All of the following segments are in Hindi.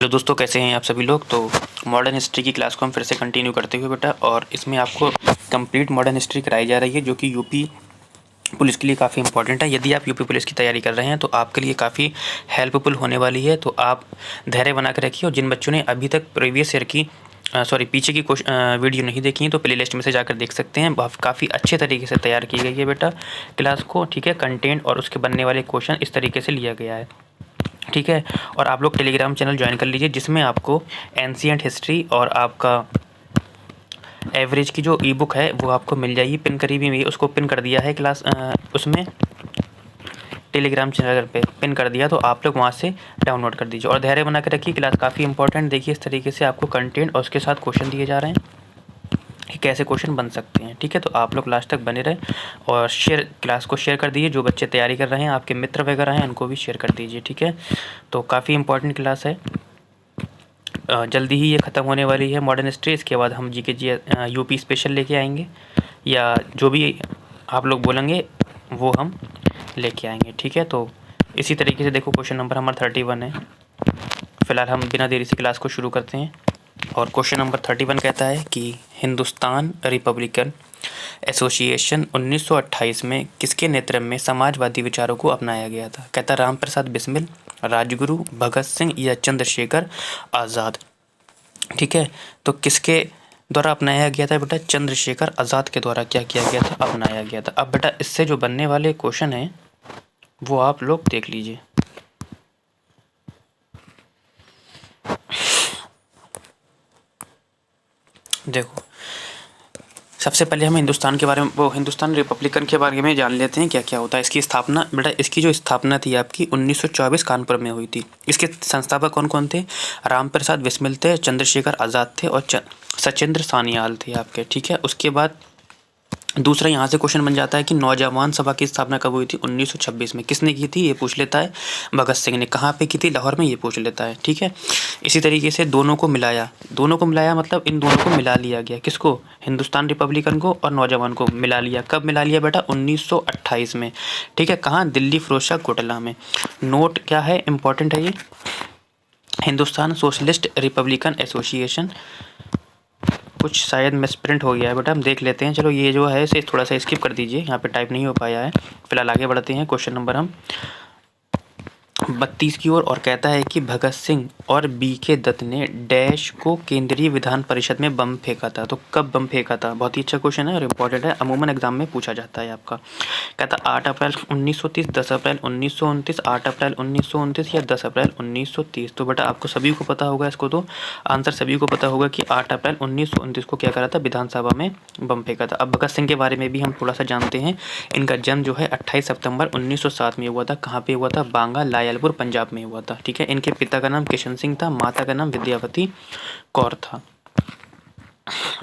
हेलो दोस्तों, कैसे हैं आप सभी लोग। तो मॉडर्न हिस्ट्री की क्लास को हम फिर से कंटिन्यू करते हुए बेटा, और इसमें आपको कंप्लीट मॉडर्न हिस्ट्री कराई जा रही है जो कि यूपी पुलिस के लिए काफ़ी इंपॉर्टेंट है। यदि आप यूपी पुलिस की तैयारी कर रहे हैं तो आपके लिए काफ़ी हेल्पफुल होने वाली है। तो आप धैर्य बना कर रखिए, और जिन बच्चों ने अभी तक प्रीवियस ईयर की पीछे की वीडियो नहीं देखी तो प्ले लिस्ट में से जाकर देख सकते हैं। काफ़ी अच्छे तरीके से तैयार की गई है बेटा क्लास को, ठीक है। कंटेंट और उसके बनने वाले क्वेश्चन इस तरीके से लिया गया है, ठीक है। और आप लोग टेलीग्राम चैनल ज्वाइन कर लीजिए, जिसमें आपको एंशिएंट हिस्ट्री और आपका एवरेज की जो ई बुक है वो आपको मिल जाएगी। पिन करी भी हुई, उसको पिन कर दिया है क्लास उसमें टेलीग्राम चैनल पे पिन कर दिया, तो आप लोग वहाँ से डाउनलोड कर दीजिए। और धैर्य बना के रखिए, क्लास काफ़ी इंपॉर्टेंट। देखिए इस तरीके से आपको कंटेंट और उसके साथ क्वेश्चन दिए जा रहे हैं कि कैसे क्वेश्चन बन सकते हैं, ठीक है। तो आप लोग लास्ट तक बने रहें और क्लास को शेयर कर दीजिए। जो बच्चे तैयारी कर रहे हैं, आपके मित्र वगैरह हैं, उनको भी शेयर कर दीजिए, ठीक है। तो काफ़ी इंपॉर्टेंट क्लास है। जल्दी ही ये ख़त्म होने वाली है मॉडर्न हिस्ट्री। इसके बाद हम जी यूपी स्पेशल लेके आएंगे, या जो भी आप लोग बोलेंगे वो हम लेके आएंगे, ठीक है। तो इसी तरीके से देखो, क्वेश्चन नंबर हमारा 31 है। फ़िलहाल हम बिना देरी से क्लास को शुरू करते हैं। और क्वेश्चन नंबर 31 कहता है कि हिंदुस्तान रिपब्लिकन एसोसिएशन 1928 में किसके नेतृत्व में समाजवादी विचारों को अपनाया गया था। कहता राम प्रसाद बिस्मिल, राजगुरु, भगत सिंह या चंद्रशेखर आज़ाद, ठीक है। तो किसके द्वारा अपनाया गया था बेटा? चंद्रशेखर आज़ाद के द्वारा क्या किया गया था? अपनाया गया था। अब बेटा इससे जो बनने वाले क्वेश्चन हैं वो आप लोग देख लीजिए। देखो, सबसे पहले हम हिंदुस्तान के बारे में, वो हिंदुस्तान रिपब्लिकन के बारे में जान लेते हैं क्या क्या होता है। इसकी स्थापना बेटा, इसकी जो स्थापना थी आपकी 1924 कानपुर में हुई थी। इसके संस्थापक कौन कौन थे? राम प्रसाद बिस्मिल थे, चंद्रशेखर आज़ाद थे और सचिंद्र सान्याल थे आपके, ठीक है। उसके बाद दूसरा यहाँ से क्वेश्चन बन जाता है कि नौजवान सभा की स्थापना कब हुई थी? 1926 में। किसने की थी? ये पूछ लेता है। भगत सिंह ने। कहाँ पे की थी? लाहौर में। ये पूछ लेता है, ठीक है। इसी तरीके से दोनों को मिलाया मतलब इन दोनों को मिला लिया गया। किसको? हिंदुस्तान रिपब्लिकन को और नौजवान को मिला लिया। कब मिला लिया बेटा? 1928 में, ठीक है। कहाँ? दिल्ली फिरोजशाह कोटला में। नोट क्या है, इंपॉर्टेंट है ये, हिंदुस्तान सोशलिस्ट रिपब्लिकन एसोसिएशन। कुछ शायद मिसप्रिंट हो गया है बेटा, हम देख लेते हैं। चलो ये जो है इसे थोड़ा सा स्किप कर दीजिए, यहाँ पे टाइप नहीं हो पाया है। फिलहाल आगे बढ़ते हैं क्वेश्चन नंबर हम 32 की ओर। और कहता है कि भगत सिंह और बी.के. दत्त ने डैश को केंद्रीय विधान परिषद में बम फेंका था। तो कब बम फेंका था? बहुत ही अच्छा क्वेश्चन है और इम्पोर्टेंट है, अमूमन एग्जाम में पूछा जाता है आपका। कहता 8 अप्रैल 1930, 10 अप्रैल 1929, 8 अप्रैल 1929 या 10 अप्रैल 1930। तो बेटा आपको सभी को पता होगा इसको, तो आंसर सभी को पता होगा कि 8 अप्रैल 1929 को क्या करा था? विधानसभा में बम फेंका था। अब भगत सिंह के बारे में भी हम थोड़ा सा जानते हैं। इनका जन्म जो है 28 सितंबर 1907 में हुआ था। कहाँ पे हुआ था? बांगा लायलपुर पंजाब में हुआ था, ठीक है। इनके पिता का नाम किशन सिंह था, माता का नाम विद्यावती कौर था,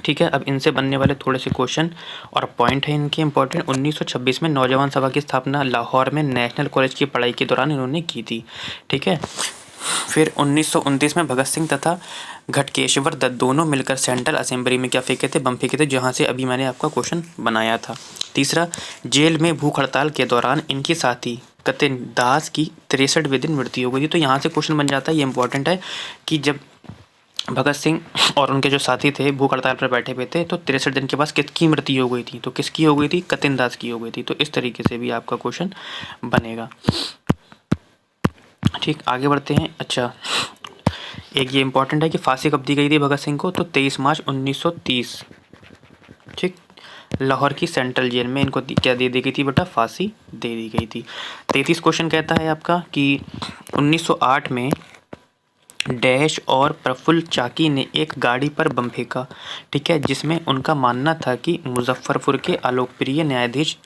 ठीक है। अब इनसे बनने वाले थोड़े से क्वेश्चन और पॉइंट है इनके इंपॉर्टेंट। 1926 में नौजवान सभा की स्थापना लाहौर में नेशनल कॉलेज की पढ़ाई के दौरान इन्होंने की थी, ठीक है। फिर 1929 में भगत सिंह तथा घटकेश्वर दत्त दोनों मिलकर सेंट्रल असेंबली में क्या फेंके थे? बम फेंके थे, जहाँ से अभी मैंने आपका क्वेश्चन बनाया था। तीसरा, जेल में भूख हड़ताल के दौरान इनके साथी कतिन दास की 63वें दिन मृत्यु हो गई थी। तो यहाँ से क्वेश्चन बन जाता है, ये इंपॉर्टेंट है कि जब भगत सिंह और उनके जो साथी थे भूख हड़ताल पर बैठे हुए थे, तो 63 दिन के बाद किसकी मृत्यु हो गई थी? तो किसकी हो गई थी? कतिन दास की हो गई थी। तो इस तरीके से भी आपका क्वेश्चन बनेगा, ठीक। आगे बढ़ते हैं। अच्छा, एक ये इंपॉर्टेंट है कि फांसी कब दी गई थी भगत सिंह को? तो 23 मार्च 1930, ठीक। लाहौर की सेंट्रल जेल में इनको क्या दे दी गई थी बेटा? फांसी दे दी गई थी। 33 क्वेश्चन कहता है आपका कि 1908 में डैश और प्रफुल्ल चाकी ने एक गाड़ी पर बम फेंका, ठीक है, जिसमें उनका मानना था कि मुजफ्फरपुर के अलोकप्रिय न्यायाधीश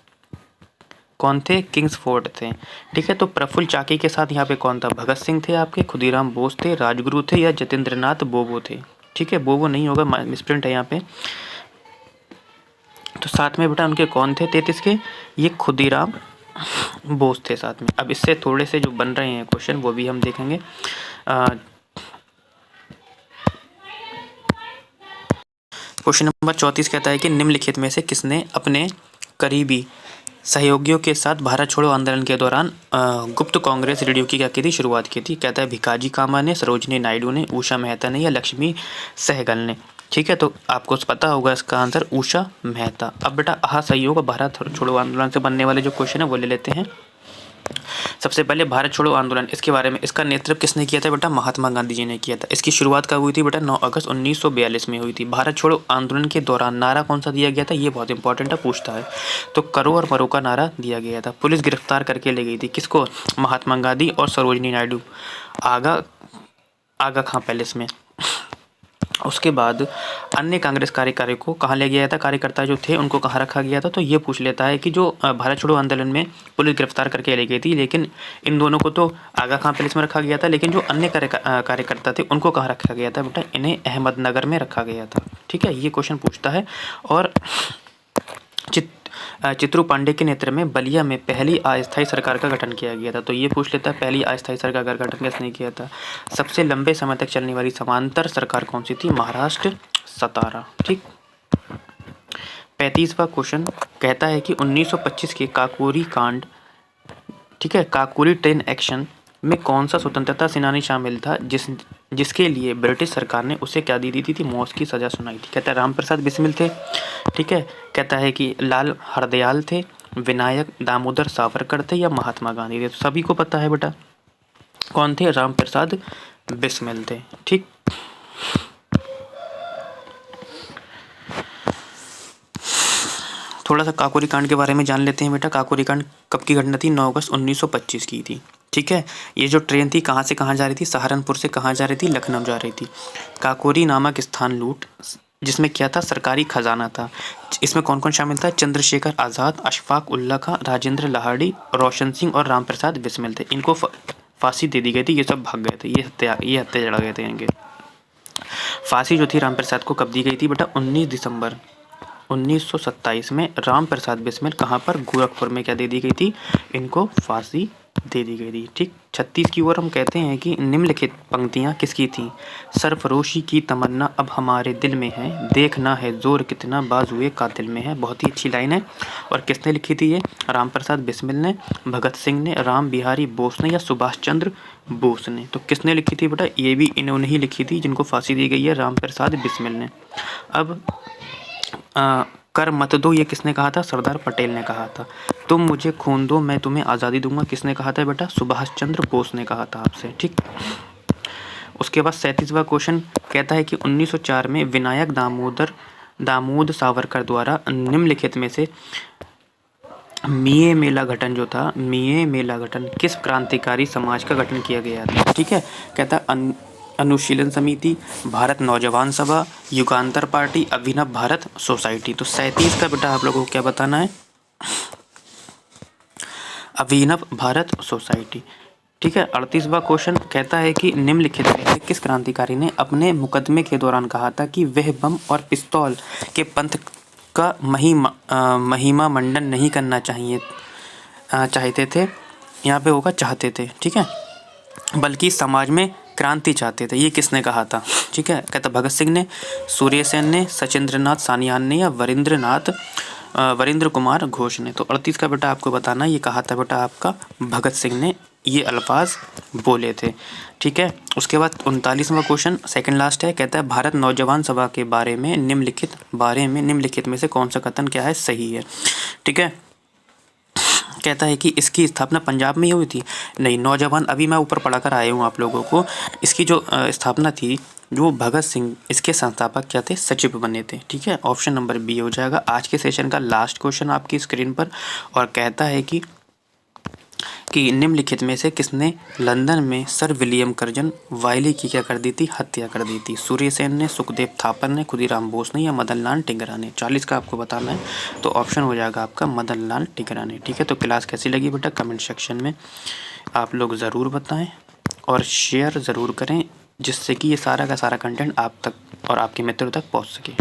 कौन थे? किंग्सफोर्ड थे, ठीक है। तो प्रफुल्ल चाकी के साथ यहाँ पे कौन था? भगत सिंह थे आपके, खुदीराम बोस थे, राजगुरु थे या जतेंद्रनाथ बोबो थे, ठीक है। बोबो नहीं होगा, मिसप्रिंट है यहाँ पे। तो साथ में बेटा उनके कौन थे 33 के? ये खुदीराम बोस थे साथ में। अब इससे थोड़े से जो बन रहे हैं क्वेश्चन वो भी हम देखेंगे। क्वेश्चन नंबर 34 कहता है कि निम्नलिखित में से किसने अपने करीबी सहयोगियों के साथ भारत छोड़ो आंदोलन के दौरान गुप्त कांग्रेस रेडियो की क्या की थी, शुरुआत की थी। कहता है भिकाजी कामा ने, सरोजनी नायडू ने, उषा मेहता ने या लक्ष्मी सहगल ने। ठीक है, तो आपको पता होगा इसका आंसर उषा मेहता। अब बेटा असहयोग और भारत छोड़ो आंदोलन से बनने वाले जो क्वेश्चन है वो ले लेते हैं। सबसे पहले भारत छोड़ो आंदोलन, इसके बारे में, इसका नेतृत्व किसने किया था बेटा, महात्मा गांधी जी ने किया था। इसकी शुरुआत कब हुई थी बेटा, 9 अगस्त 1942 में हुई थी। भारत छोड़ो आंदोलन के दौरान नारा कौन सा दिया गया था, ये बहुत इंपॉर्टेंट है, पूछता है। तो करो और मरो का नारा दिया गया था। पुलिस गिरफ्तार करके ले गई थी किसको, महात्मा गांधी और सरोजनी नायडू, आगा खां पैलेस में। उसके बाद अन्य कांग्रेस कार्यकारी को कहाँ ले गया था, कार्यकर्ता जो थे उनको कहाँ रखा गया था। तो ये पूछ लेता है कि जो भारत छोड़ो आंदोलन में पुलिस गिरफ्तार करके ले गई थी, लेकिन इन दोनों को तो आगा खां पैलेस में रखा गया था, लेकिन जो अन्य कार्यकर्ता थे उनको कहाँ रखा गया था बेटा, इन्हें अहमदनगर में रखा गया था। ठीक है, ये क्वेश्चन पूछता है। और चित्रू पांडे के नेतृत्व में बलिया में पहली अस्थायी सरकार का गठन किया गया था। तो ये पूछ लेता है पहली अस्थायी सरकार का गठन किसने किया था। सबसे लंबे समय तक चलने वाली समांतर सरकार कौन सी थी, महाराष्ट्र 17। ठीक, 35वां क्वेश्चन कहता है कि 1925 के काकोरी कांड, ठीक है, काकोरी ट्रेन एक्शन में कौन सा स्वतंत्रता सेनानी शामिल था जिसके लिए ब्रिटिश सरकार ने उसे क्या दी थी, मौत की सजा सुनाई थी। कहता है रामप्रसाद बिस्मिल थे। ठीक है, कहता है कि लाल हरदयाल थे, विनायक दामोदर सावरकर थे या महात्मा गांधी थे। तो सभी को पता है बेटा कौन थे, रामप्रसाद बिस्मिल थे। ठीक, थोड़ा सा काकोरी कांड के बारे में जान लेते हैं बेटा। काकोरी कांड कब की घटना थी, 9 अगस्त 1925 की थी। ठीक है, ये जो ट्रेन थी कहाँ से कहाँ जा रही थी, सहारनपुर से कहाँ जा रही थी, लखनऊ जा रही थी। काकोरी नामक स्थान लूट, जिसमें क्या था, सरकारी खजाना था। इसमें कौन कौन शामिल था, चंद्रशेखर आज़ाद, अशफाक उल्ला खां, राजेंद्र लाहिड़ी, रोशन सिंह और रामप्रसाद बिस्मिल थे। इनको फांसी दे दी गई थी, ये सब भाग गए थे, ये हत्या चढ़ा गए थे इनके। फांसी जो थी रामप्रसाद को कब दी गई थी बेटा, 19 दिसंबर 1927 में रामप्रसाद बिस्मिल कहाँ पर, गोरखपुर में क्या दे दी गई थी, इनको फांसी दे दी गई थी। ठीक, 36 की ओर हम कहते हैं कि निम्नलिखित पंक्तियाँ किसकी थी, सरफरोशी की तमन्ना अब हमारे दिल में है, देखना है जोर कितना बाजुए कातिल में है। बहुत ही अच्छी लाइन है। और किसने लिखी थी ये, रामप्रसाद बिस्मिल ने, भगत सिंह ने, राम बिहारी बोस ने या सुभाष चंद्र बोस ने। तो किसने लिखी थी बेटा, ये भी इन्होंने ही लिखी थी, जिनको फांसी दी गई है, रामप्रसाद बिस्मिल ने। अब कर मत दो, ये किसने कहा था, सरदार पटेल ने कहा था। तुम मुझे खून दो मैं तुम्हें आज़ादी दूंगा, किसने कहा था बेटा, सुभाष चंद्र बोस ने कहा था आपसे। ठीक, उसके बाद 37वां क्वेश्चन कहता है कि 1904 में विनायक दामोद सावरकर द्वारा निम्नलिखित में से मिये मेला गठन जो था, मिये मेला गठन किस क्रांतिकारी समाज का गठन किया गया था। ठीक है, कहता है अनुशीलन समिति, भारत नौजवान सभा, युगांतर पार्टी, अभिनव भारत सोसाइटी। तो 37 का बेटा आप लोगों को क्या बताना है, अभिनव भारत सोसाइटी। ठीक है, 38वां क्वेश्चन कहता है कि निम्नलिखित में से किस क्रांतिकारी ने अपने मुकदमे के दौरान कहा था कि वह बम और पिस्तौल के पंथ का महिमा मंडन नहीं करना चाहते थे, यहाँ पे होगा चाहते थे। ठीक है, बल्कि समाज में क्रांति चाहते थे। ये किसने कहा था। ठीक है, कहता भगत सिंह ने, सूर्य सेन ने, सचिंद्रनाथ सानियान ने या वरिंद्र कुमार घोष ने। तो 38 का बेटा आपको बताना, ये कहा था बेटा आपका भगत सिंह ने ये अल्फाज बोले थे। ठीक है, उसके बाद 39वां क्वेश्चन सेकंड लास्ट है, कहता है भारत नौजवान सभा के बारे में निम्नलिखित में से कौन सा कथन क्या है, सही है। ठीक है, कहता है कि इसकी स्थापना पंजाब में ही हुई थी, नहीं, नौजवान अभी मैं ऊपर पढ़ाकर आया हूँ आप लोगों को। इसकी जो स्थापना थी, जो भगत सिंह इसके संस्थापक क्या थे, सचिव बने थे। ठीक है, ऑप्शन नंबर बी हो जाएगा। आज के सेशन का लास्ट क्वेश्चन आपकी स्क्रीन पर, और कहता है कि निम्नलिखित में से किसने लंदन में सर विलियम कर्जन वायली की क्या कर दी थी, हत्या कर दी थी। सूर्य सेन ने, सुखदेव थापर ने, खुदीराम बोस ने या मदन लाल टिंगरा ने। 40 का आपको बताना है, तो ऑप्शन हो जाएगा आपका मदन लाल टिंगरा ने। ठीक है, तो क्लास कैसी लगी बेटा, कमेंट सेक्शन में आप लोग ज़रूर बताएं और शेयर ज़रूर करें, जिससे कि ये सारा का सारा कंटेंट आप तक और आपके मित्रों तक पहुँच सके।